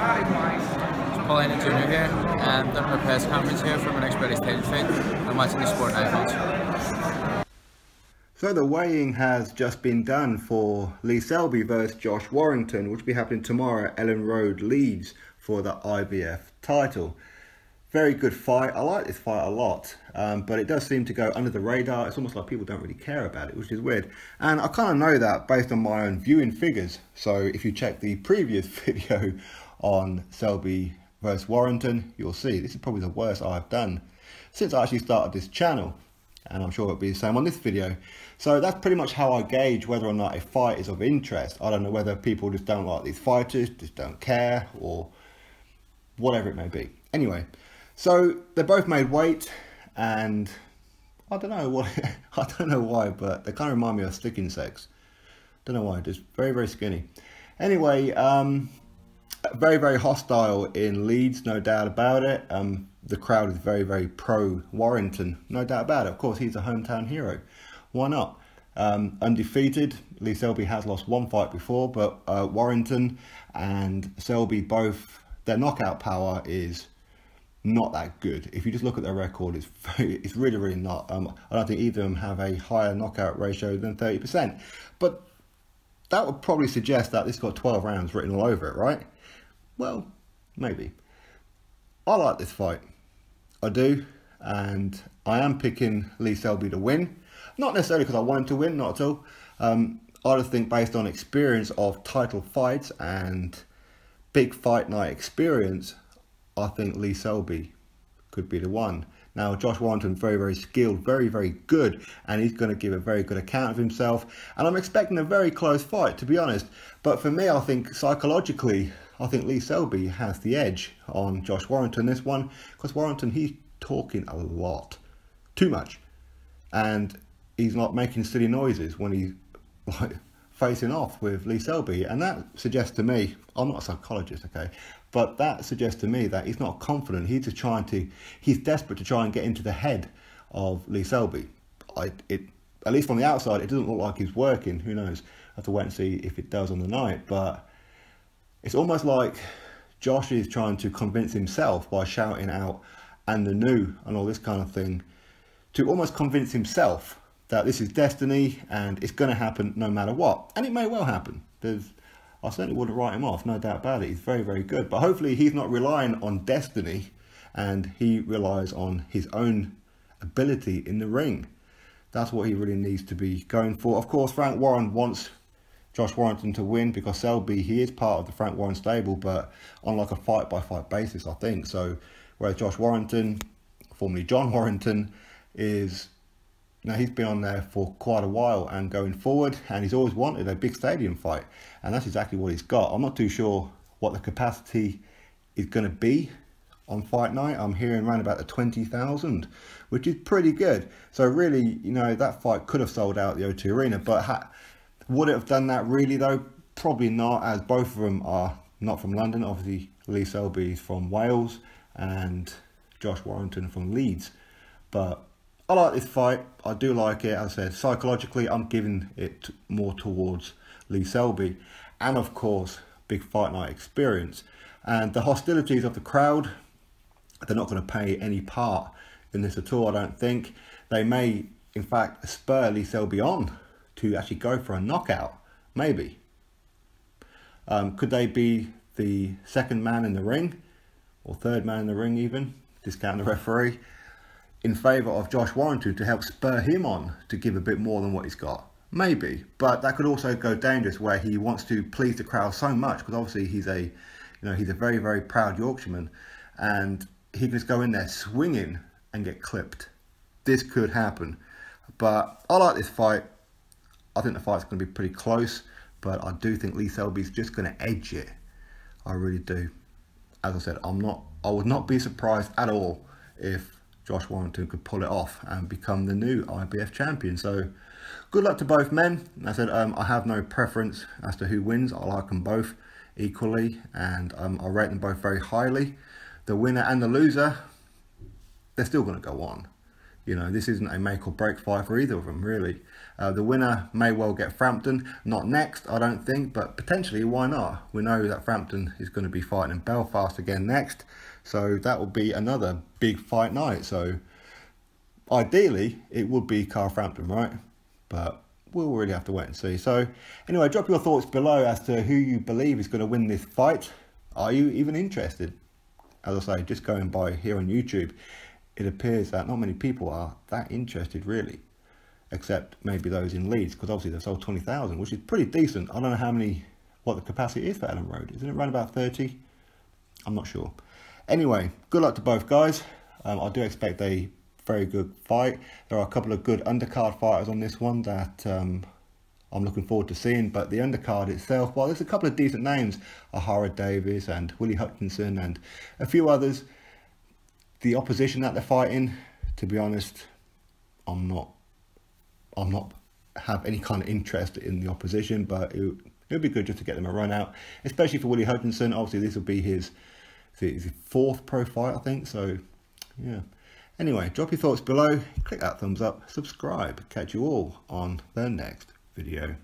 Paulina Jr. here, done a press conference here from an expert stage fight. I'm watching the sport now. So the weighing has just been done for Lee Selby versus Josh Warrington, which will be happening tomorrow at Ellen Road, Leeds, for the IBF title. Very good fight. I like this fight a lot, but it does seem to go under the radar. It's almost like people don't really care about it, which is weird. And I kind of know that based on my own viewing figures. So if you check the previous video on Selby versus Warrington, you'll see this is probably the worst I've done since I actually started this channel. And I'm sure it'll be the same on this video. So that's pretty much how I gauge whether or not a fight is of interest. I don't know whether people just don't like these fighters, just don't care, or whatever it may be. Anyway, so they both made weight, and I don't know what I don't know why, but they kind of remind me of stick insects. Don't know why, just very, very skinny. Anyway, very, very hostile in Leeds, no doubt about it. The crowd is very, very pro Warrington, no doubt about it. Of course, he's a hometown hero. Why not? Undefeated. Lee Selby has lost one fight before, but Warrington and Selby both, their knockout power is not that good. If you just look at their record, it's really, really not. I don't think either of them have a higher knockout ratio than 30%. But that would probably suggest that this got 12 rounds written all over it, right? Well, maybe. I like this fight. I do. And I am picking Lee Selby to win. Not necessarily because I want him to win, not at all. I just think based on experience of title fights and big fight night experience, I think Lee Selby could be the one. Now, Josh Warrington, very, very skilled, very, very good, and he's going to give a very good account of himself. And I'm expecting a very close fight, to be honest. But for me, I think psychologically, I think Lee Selby has the edge on Josh Warrington this one, because Warrington, he's talking a lot, too much, and he's not making silly noises when he's like facing off with Lee Selby, and that suggests to me, I'm not a psychologist, okay, but that suggests to me that he's not confident. He's just he's desperate to try and get into the head of Lee Selby. At least from the outside, it doesn't look like he's working. Who knows? I have to wait and see if it does on the night, but it's almost like Josh is trying to convince himself by shouting out "and the new" and all this kind of thing, to almost convince himself that this is destiny and it's going to happen no matter what. And it may well happen. I certainly wouldn't write him off, no doubt about it. He's very, very good. But hopefully he's not relying on destiny, and he relies on his own ability in the ring. That's what he really needs to be going for. Of course, Frank Warren wants Josh Warrington to win because Selby, he is part of the Frank Warren stable, but on like a fight-by-fight basis, I think. So, whereas Josh Warrington, formerly John Warrington, is... Now, he's been on there for quite a while and going forward, and he's always wanted a big stadium fight, and that's exactly what he's got. I'm not too sure what the capacity is going to be on fight night. I'm hearing around about the 20,000, which is pretty good. So really, you know, that fight could have sold out the O2 Arena, but would it have done that really though? Probably not, as both of them are not from London. Obviously, Lee Selby is from Wales and Josh Warrington from Leeds, but I like this fight. I do like it. As I said, psychologically, I'm giving it more towards Lee Selby. And of course, big fight night experience. And the hostilities of the crowd, they're not going to play any part in this at all, I don't think. They may, in fact, spur Lee Selby on to actually go for a knockout. Maybe. Could they be the second man in the ring? Or third man in the ring even? Discount the referee. In favour of Josh Warrington to help spur him on to give a bit more than what he's got. Maybe, but that could also go dangerous where he wants to please the crowd so much, because obviously he's a very, very proud Yorkshireman, and he can just go in there swinging and get clipped. This could happen, but I like this fight. I think the fight's going to be pretty close, but I do think Lee Selby's just going to edge it. I really do. As I said, I would not be surprised at all if Josh Warrington could pull it off and become the new IBF champion. So good luck to both men. As I said, I have no preference as to who wins. I like them both equally, and I rate them both very highly. The winner and the loser, they're still going to go on. You know, this isn't a make or break fight for either of them, really. The winner may well get Frampton. Not next, I don't think, but potentially, why not? We know that Frampton is going to be fighting in Belfast again next, so that will be another big fight night. So ideally, it would be Carl Frampton, right? But we'll really have to wait and see. So anyway, drop your thoughts below as to who you believe is going to win this fight. Are you even interested? As I say, just going by here on YouTube, it appears that not many people are that interested, really, except maybe those in Leeds, because obviously they've sold 20,000, which is pretty decent. I don't know what the capacity is for Ellen Road. Isn't it around about 30? I'm not sure. Anyway, good luck to both guys. I do expect a very good fight. There are a couple of good undercard fighters on this one that I'm looking forward to seeing, but the undercard itself, well, there's a couple of decent names, Ahara Davis and Willie Hutchinson and a few others. The opposition that they're fighting, to be honest, I'm not have any kind of interest in the opposition, but it would be good just to get them a run out, especially for Willie Hutchinson. Obviously, this will be his fourth pro fight, I think, so yeah. Anyway, drop your thoughts below, click that thumbs up, subscribe. Catch you all on the next video.